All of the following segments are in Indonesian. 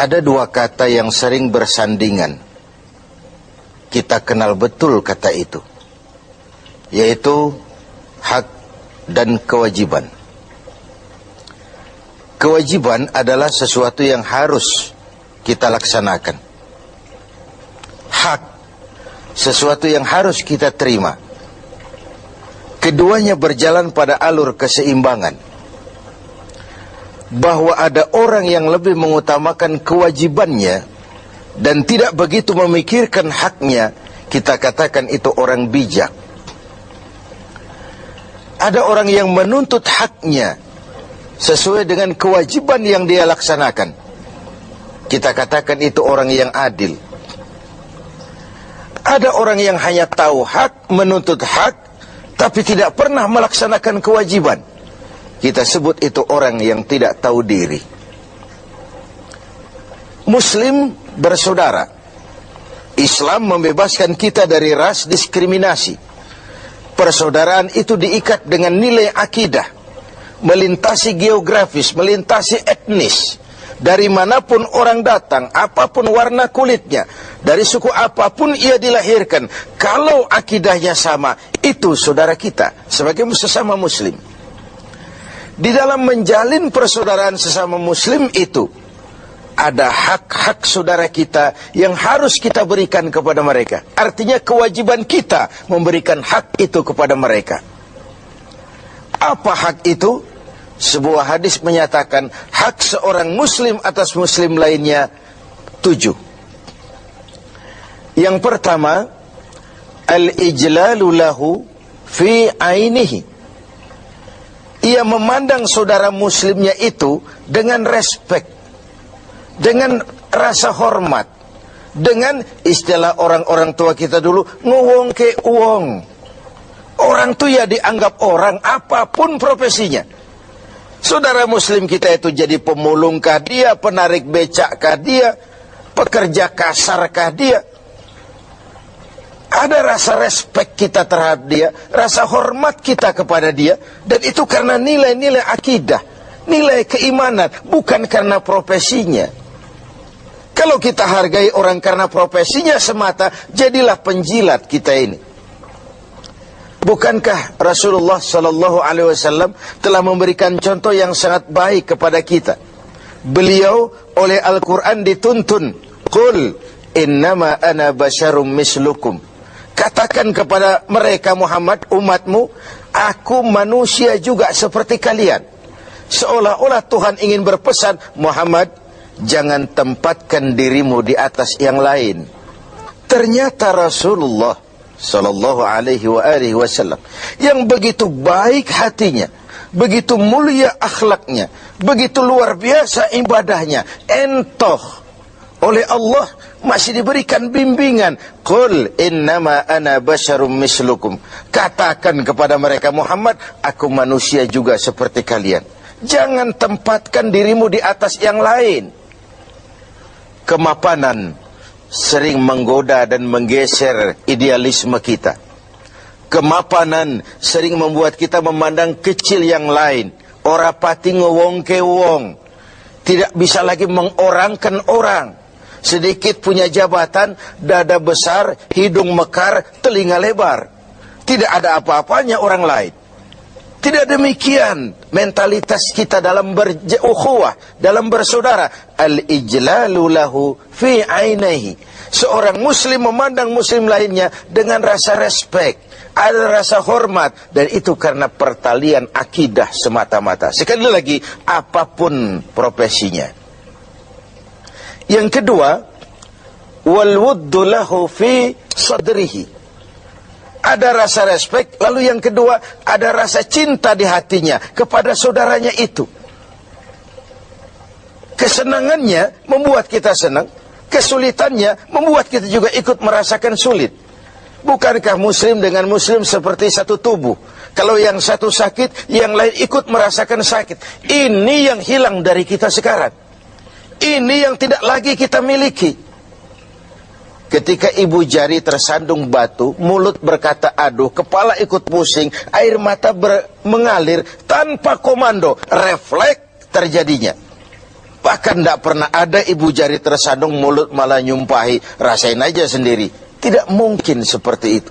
Ada dua kata yang sering bersandingan. Kita kenal betul kata itu, yaitu hak dan kewajiban. Kewajiban adalah sesuatu yang harus kita laksanakan. Hak, sesuatu yang harus kita terima. Keduanya berjalan pada alur keseimbangan. Bahwa ada orang yang lebih mengutamakan kewajibannya dan tidak begitu memikirkan haknya, kita katakan itu orang bijak. Ada orang yang menuntut haknya sesuai dengan kewajiban yang dia laksanakan, kita katakan itu orang yang adil. Ada orang yang hanya tahu hak, menuntut hak, tapi tidak pernah melaksanakan kewajiban, kita sebut itu orang yang tidak tahu diri. Muslim bersaudara. Islam membebaskan kita dari ras diskriminasi. Persaudaraan itu diikat dengan nilai akidah, melintasi geografis, melintasi etnis. Dari manapun orang datang, apapun warna kulitnya, dari suku apapun ia dilahirkan, kalau akidahnya sama, itu saudara kita sebagai sesama muslim. Di dalam menjalin persaudaraan sesama muslim itu, ada hak-hak saudara kita yang harus kita berikan kepada mereka. Artinya kewajiban kita memberikan hak itu kepada mereka. Apa hak itu? Sebuah hadis menyatakan hak seorang muslim atas muslim lainnya 7. Yang pertama, al-ijlalu lahu fi ainihi. Ia memandang saudara muslimnya itu dengan respek, dengan rasa hormat, dengan istilah orang-orang tua kita dulu, nguwong ke uwong. Orang itu ya dianggap orang apapun profesinya. Saudara muslim kita itu jadi pemulungkah dia, penarik becakkah dia, pekerja kasarkah dia, ada rasa respek kita terhadap dia, rasa hormat kita kepada dia, dan itu karena nilai-nilai akidah, nilai keimanan, bukan karena profesinya. Kalau kita hargai orang karena profesinya semata, jadilah penjilat kita ini. Bukankah Rasulullah Sallallahu Alaihi Wasallam telah memberikan contoh yang sangat baik kepada kita? Beliau oleh Al-Quran dituntun, Qul innama ana basyarum mislukum. Katakan kepada mereka Muhammad, umatmu, aku manusia juga seperti kalian. Seolah-olah Tuhan ingin berpesan, Muhammad, jangan tempatkan dirimu di atas yang lain. Ternyata Rasulullah Sallallahu Alaihi Wasallam yang begitu baik hatinya, begitu mulia akhlaknya, begitu luar biasa ibadahnya, entoh oleh Allah masih diberikan bimbingan. Qul innama ana basyarum mislukum. Katakan kepada mereka Muhammad, aku manusia juga seperti kalian. Jangan tempatkan dirimu di atas yang lain. Kemapanan sering menggoda dan menggeser idealisme kita. Kemapanan sering membuat kita memandang kecil yang lain. Ora pati ngewong ke wong. Tidak bisa lagi mengorangkan orang. Sedikit punya jabatan, dada besar, hidung mekar, telinga lebar. Tidak ada apa-apanya orang lain. Tidak demikian mentalitas kita dalam berukhuwah, dalam bersaudara. Al-ijlalu lahu fi ainihi. Seorang muslim memandang muslim lainnya dengan rasa respek, ada rasa hormat, dan itu karena pertalian akidah semata-mata. Sekali lagi, apapun profesinya. Yang kedua, wal wuddu lahu fi sadrihi. Ada rasa respek, lalu yang kedua, ada rasa cinta di hatinya kepada saudaranya itu. Kesenangannya membuat kita senang, kesulitannya membuat kita juga ikut merasakan sulit. Bukankah muslim dengan muslim seperti satu tubuh? Kalau yang satu sakit, yang lain ikut merasakan sakit. Ini yang hilang dari kita sekarang. Ini yang tidak lagi kita miliki. Ketika ibu jari tersandung batu, mulut berkata aduh, kepala ikut pusing, air mata mengalir tanpa komando, refleks terjadinya. Bahkan tidak pernah ada ibu jari tersadung, mulut malah nyumpahi, rasain aja sendiri. Tidak mungkin seperti itu.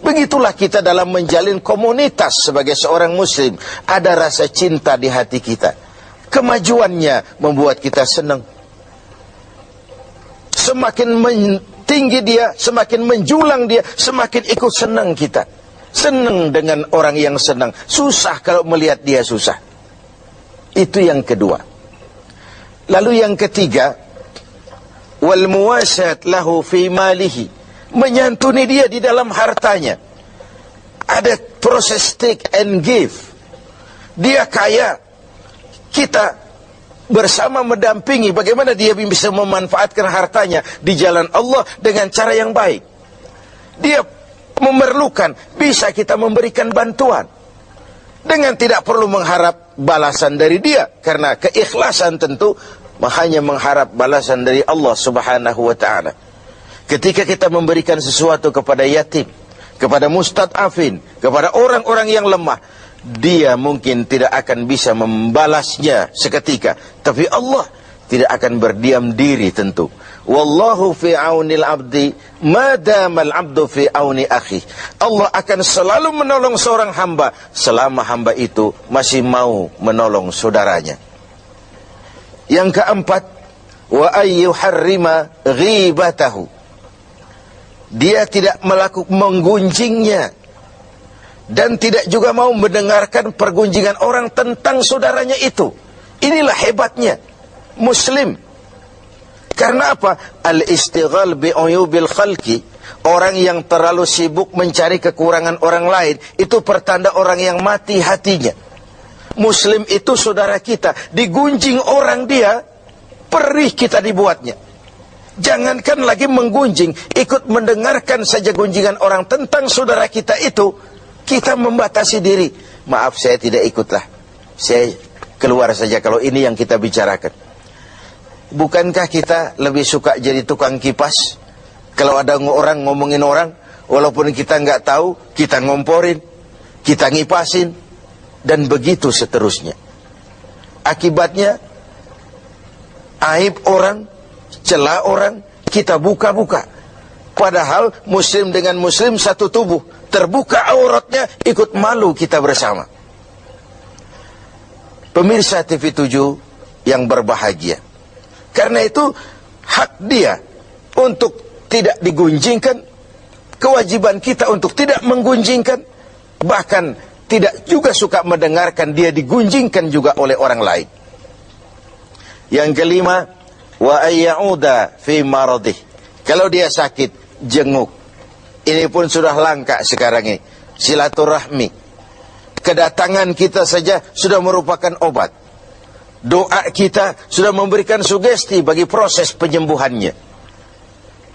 Begitulah kita dalam menjalin komunitas sebagai seorang muslim. Ada rasa cinta di hati kita. Kemajuannya membuat kita senang. Semakin tinggi dia, semakin menjulang dia, semakin ikut senang kita. Senang dengan orang yang senang. Susah kalau melihat dia susah. Itu yang kedua. Lalu yang ketiga, wal muwasat lahu fi malihi, menyantuni dia di dalam hartanya. Ada proses take and give. Dia kaya, kita bersama mendampingi bagaimana dia bisa memanfaatkan hartanya di jalan Allah dengan cara yang baik. Dia memerlukan, bisa kita memberikan bantuan dengan tidak perlu mengharap balasan dari dia, karena keikhlasan tentu hanya mengharap balasan dari Allah Subhanahu wa ta'ala. Ketika kita memberikan sesuatu kepada yatim, kepada mustad'afin, kepada orang-orang yang lemah, dia mungkin tidak akan bisa membalasnya seketika, tapi Allah tidak akan berdiam diri tentu. Wallahu fi aunil abdi madamal abdu fi auni akhi. Allah akan selalu menolong seorang hamba selama hamba itu masih mau menolong saudaranya. Yang keempat, wa ayyuharrima ghibatahu. Dia tidak melakukan menggunjingnya dan tidak juga mau mendengarkan pergunjingan orang tentang saudaranya itu. Inilah hebatnya muslim. Karena apa? Al-istighal bi'uyubil khalqi. Orang yang terlalu sibuk mencari kekurangan orang lain, itu pertanda orang yang mati hatinya. Muslim itu saudara kita, digunjing orang dia, perih kita dibuatnya. Jangankan lagi menggunjing, ikut mendengarkan saja gunjingan orang tentang saudara kita itu, kita membatasi diri. Maaf, saya tidak ikutlah, saya keluar saja kalau ini yang kita bicarakan. Bukankah kita lebih suka jadi tukang kipas? Kalau ada orang ngomongin orang, walaupun kita nggak tahu, kita ngomporin, kita ngipasin, dan begitu seterusnya. Akibatnya, aib orang, celah orang, kita buka-buka. Padahal muslim dengan muslim satu tubuh, terbuka auratnya, ikut malu kita bersama. Pemirsa TV 7 yang berbahagia, karena itu hak dia untuk tidak digunjingkan, kewajiban kita untuk tidak menggunjingkan, bahkan tidak juga suka mendengarkan dia digunjingkan juga oleh orang lain. Yang kelima, wa ayyauda fi maradih. Kalau dia sakit, jenguk. Ini pun sudah langka sekarang ini. Silaturahmi. Kedatangan kita saja sudah merupakan obat. Doa kita sudah memberikan sugesti bagi proses penyembuhannya.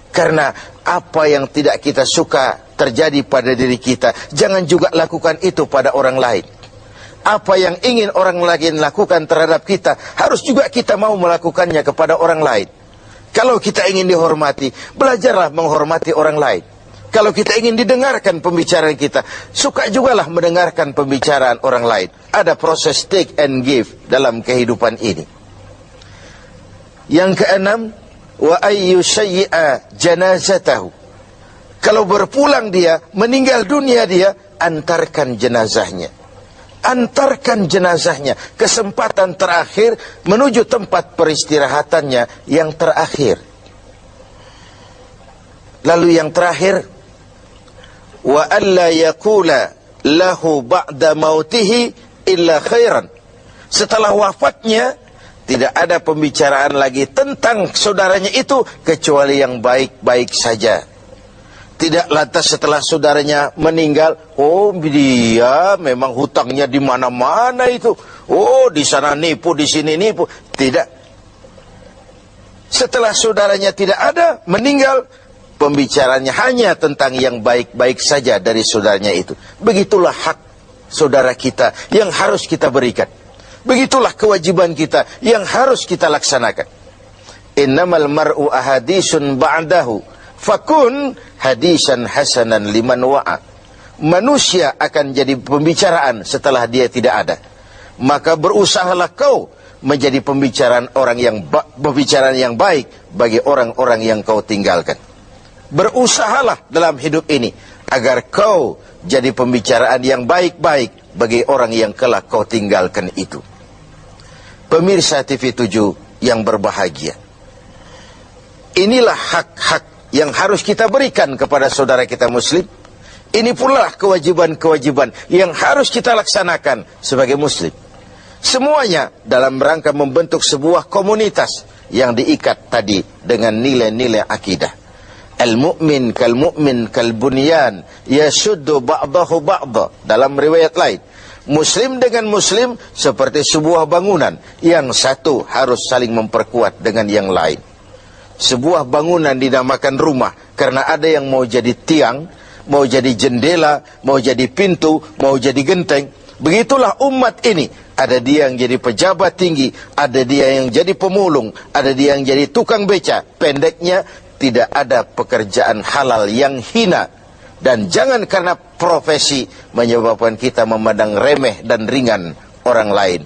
Karena apa yang tidak kita suka terjadi pada diri kita, jangan juga lakukan itu pada orang lain. Apa yang ingin orang lain lakukan terhadap kita, harus juga kita mau melakukannya kepada orang lain. Kalau kita ingin dihormati, belajarlah menghormati orang lain. Kalau kita ingin didengarkan pembicaraan kita, suka jugalah mendengarkan pembicaraan orang lain. Ada proses take and give dalam kehidupan ini. Yang keenam, wa ayyushayyi'a janazatahu. Kalau berpulang dia, meninggal dunia dia, antarkan jenazahnya. Antarkan jenazahnya, kesempatan terakhir menuju tempat peristirahatannya yang terakhir. Lalu yang terakhir, wa alla yaqula lahu ba'da mautihi illa khairan. Setelah wafatnya tidak ada pembicaraan lagi tentang saudaranya itu kecuali yang baik-baik saja. Tidak lantas setelah saudaranya meninggal, oh dia memang hutangnya di mana-mana itu. Oh di sana nipu, di sini nipu. Tidak. Setelah saudaranya tidak ada, meninggal, pembicaranya hanya tentang yang baik-baik saja dari saudaranya itu. Begitulah hak saudara kita yang harus kita berikan. Begitulah kewajiban kita yang harus kita laksanakan. Innamal mar'u ahadisun ba'dahu fakun hadisan hasanan liman wa'a. Manusia akan jadi pembicaraan setelah dia tidak ada. Maka berusahalah kau menjadi pembicaraan yang baik bagi orang-orang yang kau tinggalkan. Berusahalah dalam hidup ini agar kau jadi pembicaraan yang baik-baik bagi orang yang kelak kau tinggalkan itu. Pemirsa TV 7 yang berbahagia, inilah hak-hak yang harus kita berikan kepada saudara kita muslim. Ini pula kewajiban-kewajiban yang harus kita laksanakan sebagai muslim. Semuanya dalam rangka membentuk sebuah komunitas yang diikat tadi dengan nilai-nilai akidah. Al-mu'min kal-mu'min kal-bunyan yasuddu ba'dahu ba'da. Dalam riwayat lain, muslim dengan muslim seperti sebuah bangunan, yang satu harus saling memperkuat dengan yang lain. Sebuah bangunan dinamakan rumah karena ada yang mau jadi tiang, mau jadi jendela, mau jadi pintu, mau jadi genteng. Begitulah umat ini. Ada dia yang jadi pejabat tinggi, ada dia yang jadi pemulung, ada dia yang jadi tukang beca. Pendeknya, tidak ada pekerjaan halal yang hina. Dan jangan karena profesi menyebabkan kita memandang remeh dan ringan orang lain.